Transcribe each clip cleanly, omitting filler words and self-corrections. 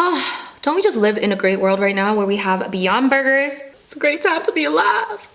Oh, don't we just live in a great world right now where we have Beyond Burgers? It's a great time to be alive.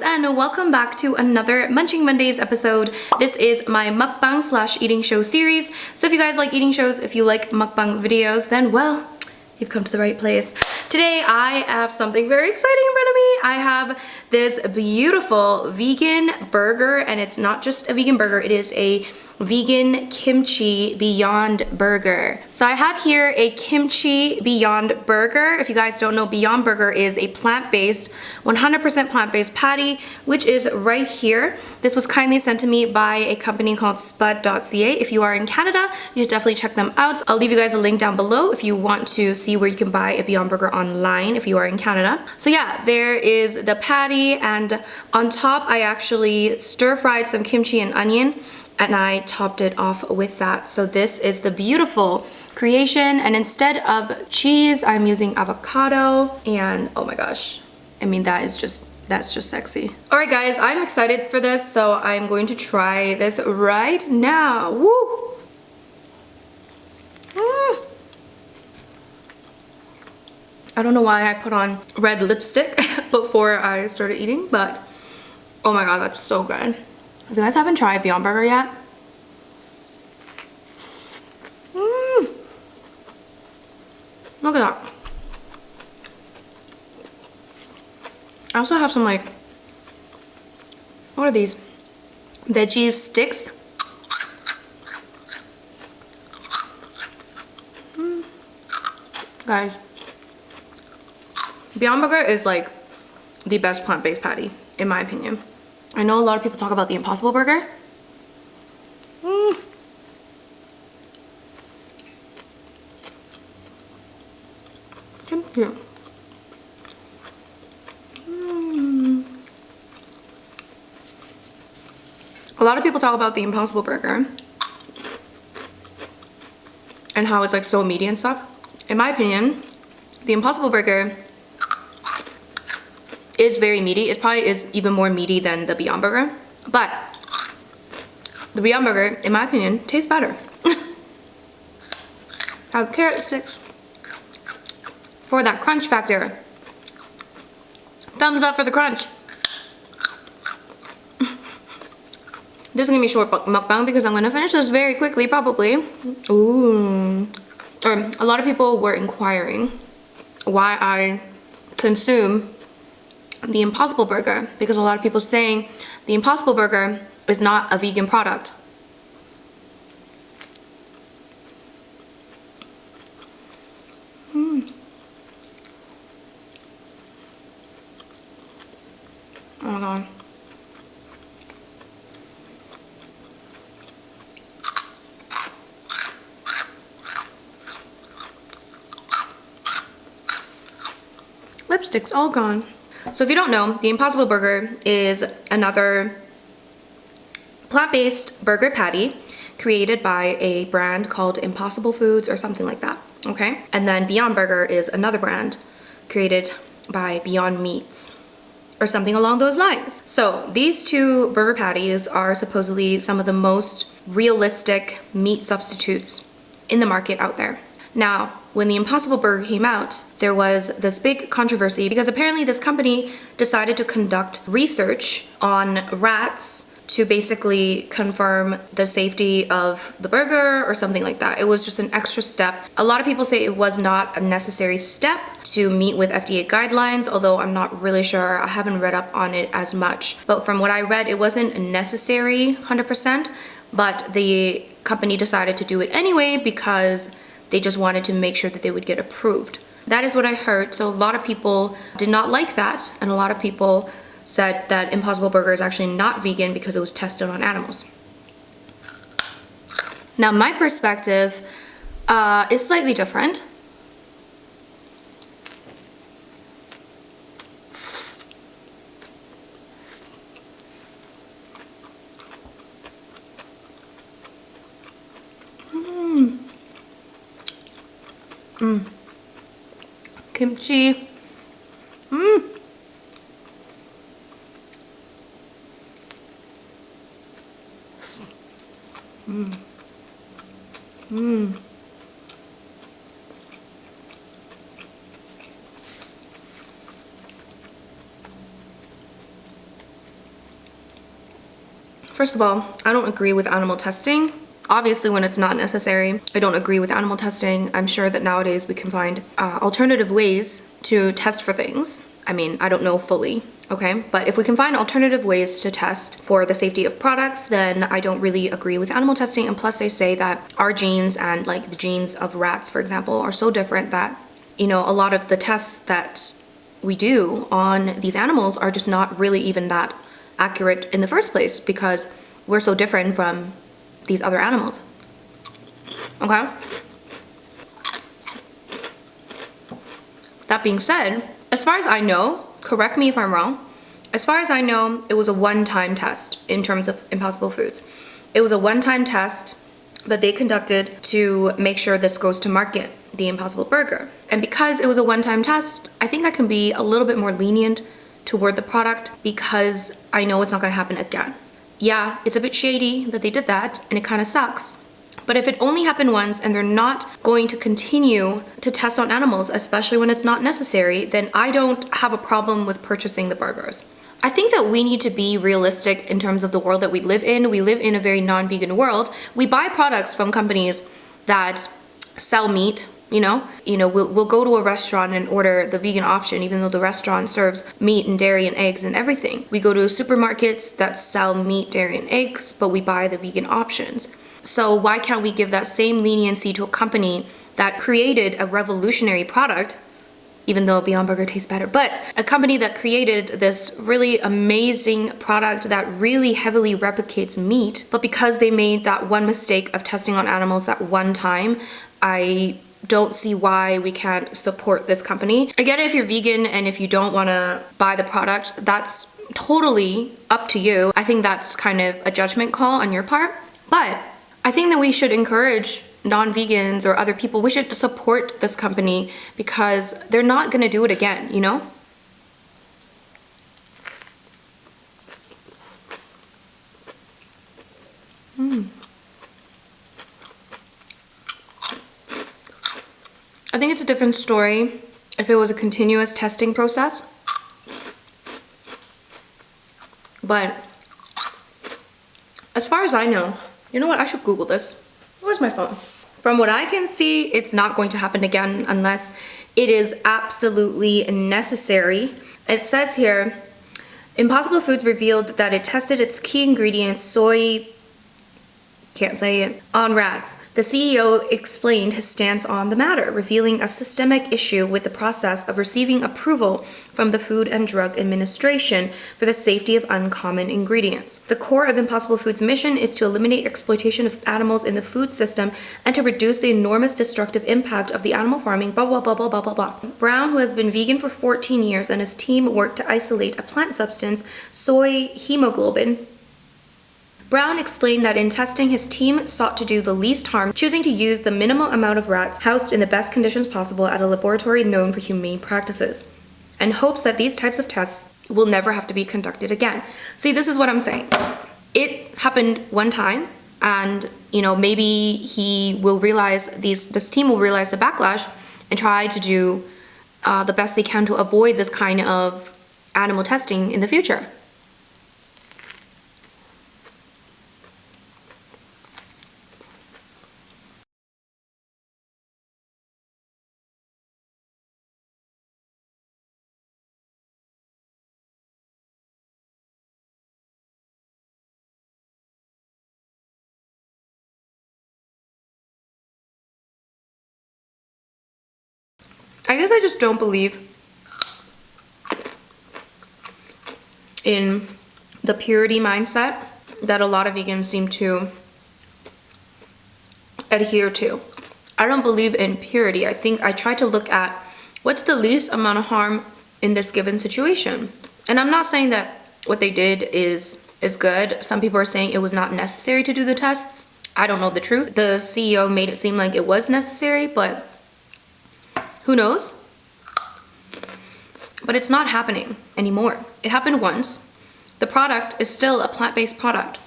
And welcome back to another Munching Mondays episode. This is my mukbang slash eating show series. So if you guys like eating shows, if you like mukbang videos, then well, you've come to the right place. Today I have something very exciting in front of me. I have this beautiful vegan burger, and it's not just a vegan burger, it is a vegan kimchi Beyond Burger. So I have here a kimchi Beyond Burger. If you guys don't know, Beyond Burger is a plant-based, 100% plant-based patty, which is right here. This was kindly sent to me by a company called Spud.ca. If you are in Canada, you should definitely check them out. I'll leave you guys a link down below if you want to see where you can buy a Beyond Burger online if you are in Canada. So yeah, there is the patty, and on top I actually stir-fried some kimchi and onion, and I topped it off with that. So this is the beautiful creation, and instead of cheese, I'm using avocado, and oh my gosh, I mean, that's just sexy. All right guys, I'm excited for this, so I'm going to try this right now. Woo! I don't know why I put on red lipstick before I started eating, but oh my god, that's so good. If you guys haven't tried Beyond Burger yet, look at that. I also have some, like, what are these? Veggie sticks. Guys, Beyond Burger is like the best plant-based patty, in my opinion. I know a lot of people talk about the Impossible Burger. Kimchi. A lot of people talk about the Impossible Burger and how it's like so meaty and stuff. In my opinion, the Impossible Burger is very meaty. It probably is even more meaty than the Beyond Burger, but the Beyond Burger, in my opinion, tastes better. Have carrot sticks for that crunch factor. Thumbs up for the crunch. This is gonna be a short mukbang because I'm gonna finish this very quickly, probably. Ooh. Or a lot of people were inquiring why I consume the Impossible Burger, because a lot of people saying the Impossible Burger is not a vegan product. Oh my god. Lipstick's all gone. So if you don't know, the Impossible Burger is another plant-based burger patty created by a brand called Impossible Foods or something like that, okay? And then Beyond Burger is another brand created by Beyond Meats or something along those lines. So these two burger patties are supposedly some of the most realistic meat substitutes in the market out there. Now, when the Impossible Burger came out, there was this big controversy because apparently this company decided to conduct research on rats to basically confirm the safety of the burger or something like that. It was just an extra step. A lot of people say it was not a necessary step to meet with FDA guidelines, although I'm not really sure. I haven't read up on it as much. But from what I read, it wasn't necessary 100%, but the company decided to do it anyway because they just wanted to make sure that they would get approved. That is what I heard. So a lot of people did not like that, and a lot of people said that Impossible Burger is actually not vegan because it was tested on animals. Now my perspective is slightly different. Kimchi. First of all, I don't agree with animal testing. Obviously, when it's not necessary, I don't agree with animal testing. I'm sure that nowadays we can find alternative ways to test for things. I mean, I don't know fully, okay? But if we can find alternative ways to test for the safety of products, then I don't really agree with animal testing. And plus, they say that our genes and like the genes of rats, for example, are so different that, you know, a lot of the tests that we do on these animals are just not really even that accurate in the first place because we're so different from these other animals. Okay? That being said, as far as I know, correct me if I'm wrong, as far as I know, it was a one-time test in terms of Impossible Foods. It was a one-time test that they conducted to make sure this goes to market, the Impossible Burger. And because it was a one-time test, I think I can be a little bit more lenient toward the product because I know it's not gonna happen again. Yeah, it's a bit shady that they did that and it kind of sucks. But if it only happened once and they're not going to continue to test on animals, especially when it's not necessary, then I don't have a problem with purchasing the burgers. I think that we need to be realistic in terms of the world that we live in. We live in a very non-vegan world. We buy products from companies that sell meat. You know, we'll go to a restaurant and order the vegan option, even though the restaurant serves meat and dairy and eggs and everything. We go to supermarkets that sell meat, dairy, and eggs, but we buy the vegan options. So why can't we give that same leniency to a company that created a revolutionary product, even though Beyond Burger tastes better, but a company that created this really amazing product that really heavily replicates meat, but because they made that one mistake of testing on animals that one time, I don't see why we can't support this company. I get it if you're vegan and if you don't want to buy the product, that's totally up to you. I think that's kind of a judgment call on your part. But I think that we should encourage non-vegans or other people, we should support this company because they're not going to do it again, you know? I think it's a different story if it was a continuous testing process. But as far as I know, you know what? I should Google this. Where's my phone? From what I can see, it's not going to happen again unless it is absolutely necessary. It says here, Impossible Foods revealed that it tested its key ingredient, soy, can't say it, on rats. The CEO explained his stance on the matter, revealing a systemic issue with the process of receiving approval from the Food and Drug Administration for the safety of uncommon ingredients. The core of Impossible Foods' mission is to eliminate exploitation of animals in the food system and to reduce the enormous destructive impact of the animal farming, blah, blah, blah, blah, blah, blah, blah. Brown, who has been vegan for 14 years, and his team worked to isolate a plant substance, soy hemoglobin. Brown explained that in testing, his team sought to do the least harm, choosing to use the minimum amount of rats housed in the best conditions possible at a laboratory known for humane practices, and hopes that these types of tests will never have to be conducted again. See, this is what I'm saying. It happened one time, and maybe he will realize, this team will realize the backlash and try to do the best they can to avoid this kind of animal testing in the future. I guess I just don't believe in the purity mindset that a lot of vegans seem to adhere to. I don't believe in purity. I think I try to look at what's the least amount of harm in this given situation. And I'm not saying that what they did is good. Some people are saying it was not necessary to do the tests. I don't know the truth. The CEO made it seem like it was necessary, but who knows? But it's not happening anymore. It happened once. The product is still a plant-based product.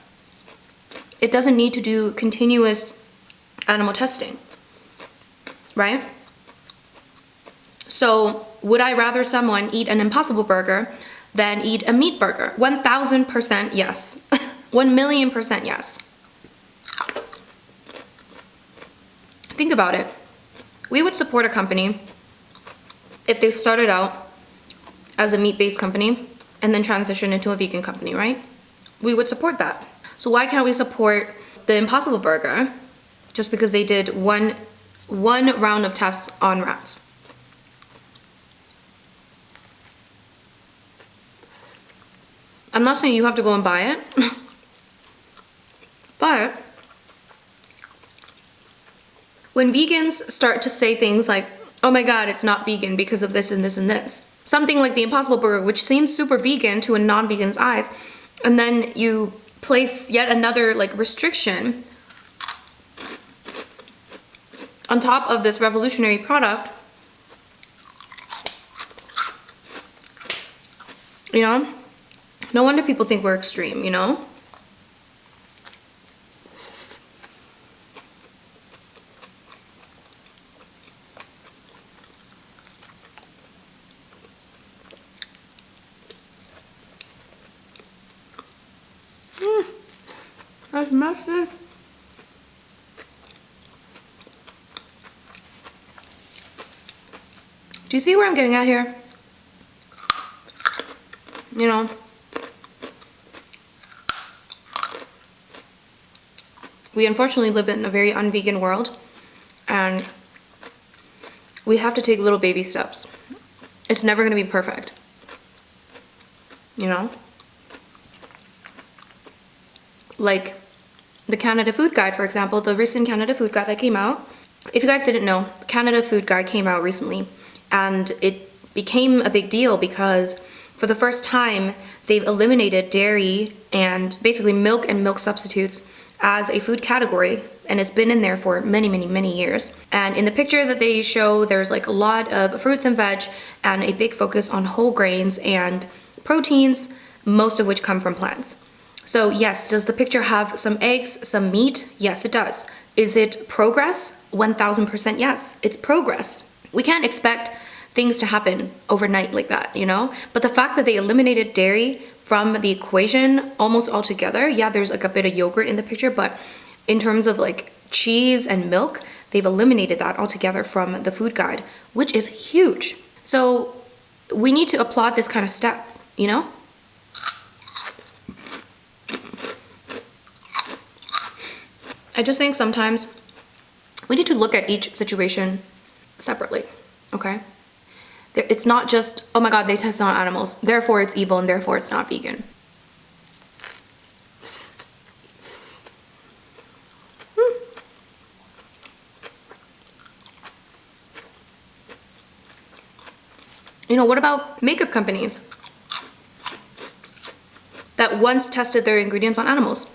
It doesn't need to do continuous animal testing, right? So would I rather someone eat an Impossible Burger than eat a meat burger? 1000% yes. 1,000,000% yes. Think about it. We would support a company if they started out as a meat-based company and then transitioned into a vegan company, right? We would support that. So why can't we support the Impossible Burger just because they did one round of tests on rats? I'm not saying you have to go and buy it, but when vegans start to say things like, oh my god, it's not vegan because of this and this and this, something like the Impossible Burger, which seems super vegan to a non-vegan's eyes, and then you place yet another like restriction on top of this revolutionary product, you know, no wonder people think we're extreme, you know? That's messy. Do you see where I'm getting at here? You know, we unfortunately live in a very un-vegan world, and we have to take little baby steps. It's never going to be perfect, you know? Like the Canada Food Guide, for example, the recent Canada Food Guide that came out. If you guys didn't know, the Canada Food Guide came out recently, and it became a big deal because for the first time, they've eliminated dairy and basically milk and milk substitutes as a food category, and it's been in there for many, many, many years. And in the picture that they show, there's like a lot of fruits and veg and a big focus on whole grains and proteins, most of which come from plants. So yes, does the picture have some eggs, some meat? Yes, it does. Is it progress? 1000% yes, it's progress. We can't expect things to happen overnight like that, you know? But the fact that they eliminated dairy from the equation almost altogether, yeah, there's like a bit of yogurt in the picture, but in terms of like cheese and milk, they've eliminated that altogether from the food guide, which is huge. So we need to applaud this kind of step, you know? I just think sometimes we need to look at each situation separately, okay? It's not just, oh my god, they tested on animals, therefore it's evil and therefore it's not vegan. You know, what about makeup companies that once tested their ingredients on animals?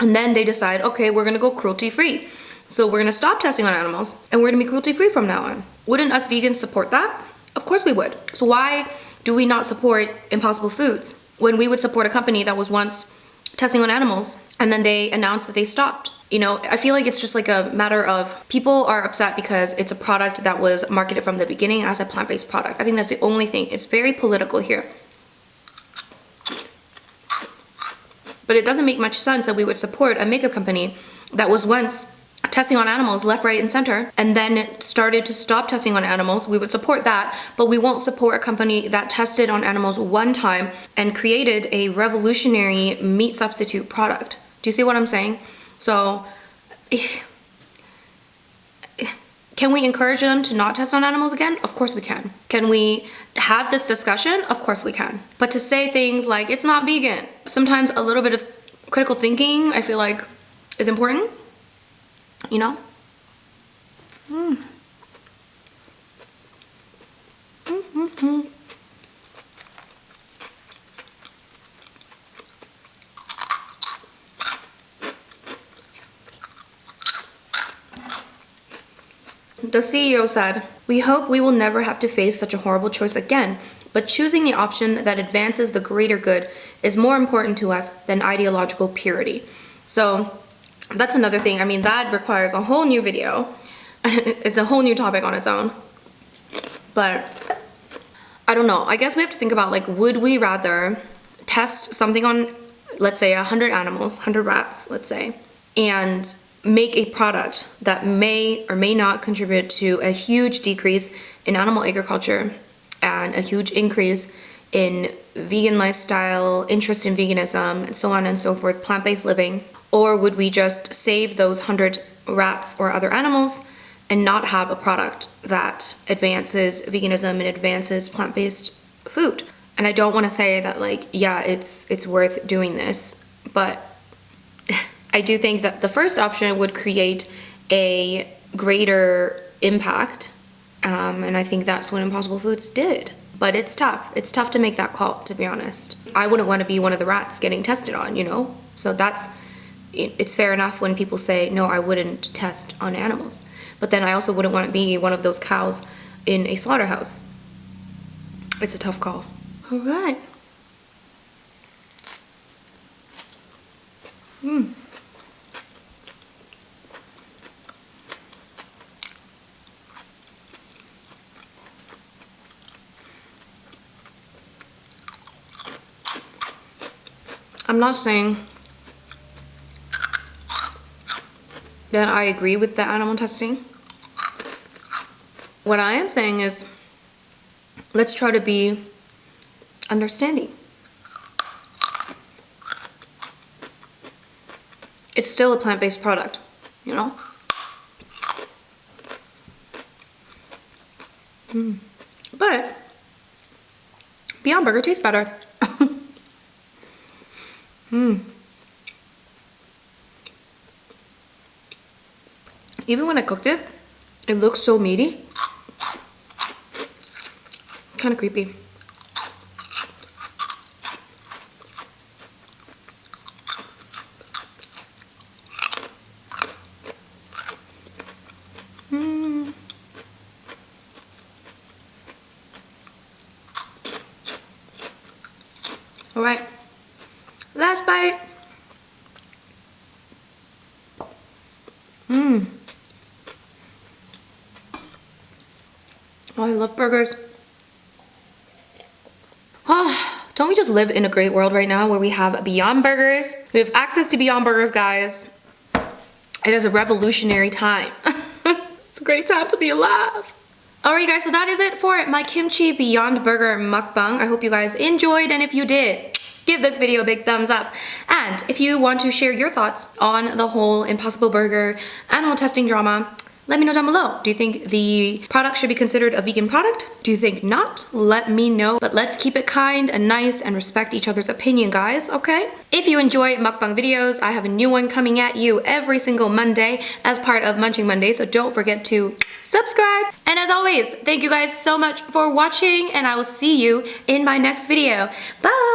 And then they decide, okay, we're gonna go cruelty-free. So we're gonna stop testing on animals and we're gonna be cruelty-free from now on. Wouldn't us vegans support that? Of course we would. So why do we not support Impossible Foods when we would support a company that was once testing on animals and then they announced that they stopped? You know, I feel like it's just like a matter of people are upset because it's a product that was marketed from the beginning as a plant-based product. I think that's the only thing. It's very political here. But it doesn't make much sense that we would support a makeup company that was once testing on animals left, right, and center, and then started to stop testing on animals. We would support that, but we won't support a company that tested on animals one time and created a revolutionary meat substitute product. Do you see what I'm saying? So Can we encourage them to not test on animals again? Of course we can. Can we have this discussion? Of course we can. But to say things like, it's not vegan, sometimes a little bit of critical thinking, I feel like, is important, you know? The CEO said, "We hope we will never have to face such a horrible choice again, but choosing the option that advances the greater good is more important to us than ideological purity." So that's another thing. I mean, that requires a whole new video. It's a whole new topic on its own. But I don't know. I guess we have to think about, like, would we rather test something on, let's say, 100 animals, 100 rats, let's say, and make a product that may or may not contribute to a huge decrease in animal agriculture and a huge increase in vegan lifestyle, interest in veganism, and so on and so forth, plant-based living? Or would we just save those 100 rats or other animals and not have a product that advances veganism and advances plant-based food? And I don't want to say that, like, yeah, it's worth doing this, but I do think that the first option would create a greater impact, and I think that's what Impossible Foods did. But it's tough. It's tough to make that call, to be honest. I wouldn't want to be one of the rats getting tested on, you know? So it's fair enough when people say, no, I wouldn't test on animals. But then I also wouldn't want to be one of those cows in a slaughterhouse. It's a tough call. All right. I'm not saying that I agree with the animal testing. What I am saying is, let's try to be understanding. It's still a plant-based product, you know? But Beyond Burger tastes better. Even when I cooked it, it looks so meaty. Kind of creepy. All right, last bite. Oh, I love burgers. Don't we just live in a great world right now where we have Beyond Burgers? We have access to Beyond Burgers, guys. It is a revolutionary time. It's a great time to be alive. Alright guys, so that is it for my kimchi Beyond Burger mukbang. I hope you guys enjoyed, and if you did, give this video a big thumbs up. And if you want to share your thoughts on the whole Impossible Burger animal testing drama, let me know down below. Do you think the product should be considered a vegan product? Do you think not? Let me know. But let's keep it kind and nice and respect each other's opinion, guys, okay? If you enjoy mukbang videos, I have a new one coming at you every single Monday as part of Munching Monday, so don't forget to subscribe. And as always, thank you guys so much for watching, and I will see you in my next video. Bye!